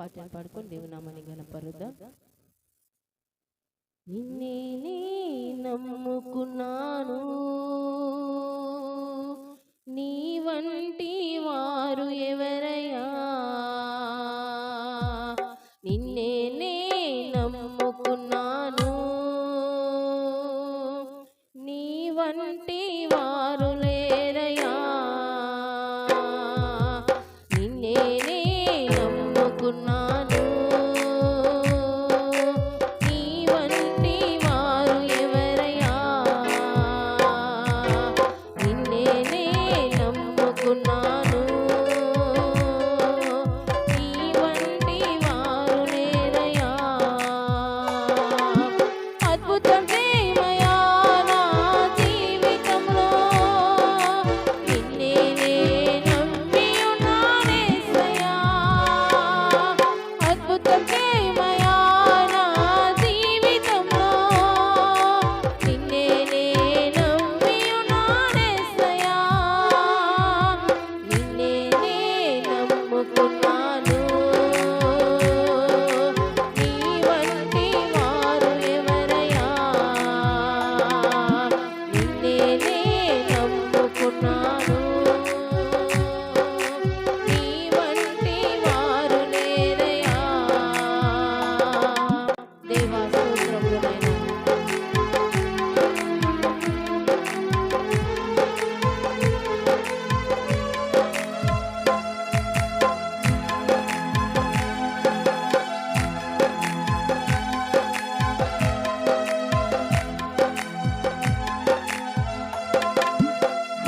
పాటను పాడుకొని దేవుని నామాన్ని ఘనపరుద్దాం. నిన్నే నే నమ్ముకున్నాను, నీ వంటి వారు ఎవరయ్యా, నిన్నే నే నమ్ముకున్నాను, నీ వంటి వారు లేరయ్యా, నిన్నే నే నమ్ముకున్నాను, నీ వంటి వారు ఎవరయ్యా, నిన్నే నే నమ్ముకున్నాను, నీ వంటి వారు లేరయ్యా. అద్భుతం చేయమయ్యా నా జీవితంలో, నిన్నే నే నమ్మి ఉన్నానేసయ్యా. అద్భుతం చేయమయ్యా నా జీవితంలో, నిన్నే నే నమ్మి ఉన్నానేసయ్యా. నిన్నే నే నమ్ముకున్నాను, నీ వంటి వారు ఎవరయ్యా, నిన్నే నే నమ్ముకున్నాను, నీ వంటి వారు లేరయ్యా. దేవా స్తోత్రములు నాయనా.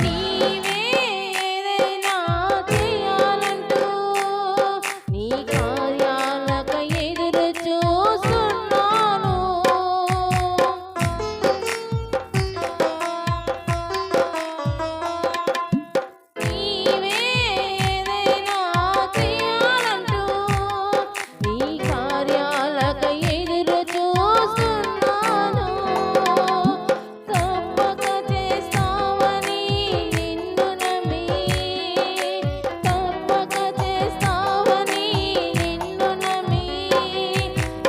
నీవే ఏదైనా చేయాలంటూ నీ కార్యాలకై ఎదురు చూస్తున్నాను. నీవే ఏదైనా చేయాలంటూ నీ కార్యాలకై ఎదురు చూస్తున్నాను. తప్పక చేస్తావని నిన్ను నమ్మి, తప్పక చేస్తావని నిన్ను నమ్మి,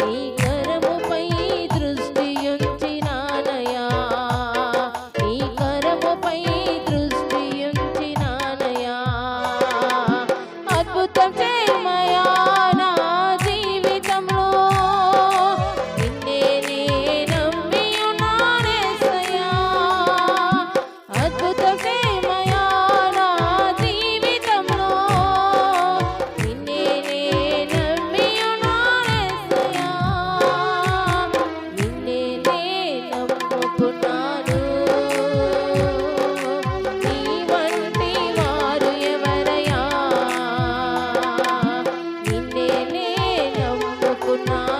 నీ కరముపై దృష్టి ఉంచినానయ్యా, నీ కరముపై దృష్టి ఉంచినానయ్యా. అద్భుతం చేయమయ్యా నా జీవితంలో, నిన్నే నే నమ్మి ఉన్నానేసయ్యా. అద్భుతం చేయమయ్యా నా జీవితంలో, నిన్నే నే నమ్మి ఉన్నానేసయ్యా. నిన్నే నే నమ్ముకున్నాను, నీ వంటి వారు ఎవరయ్యా, నిన్నే నే నమ్ముకున్నాను.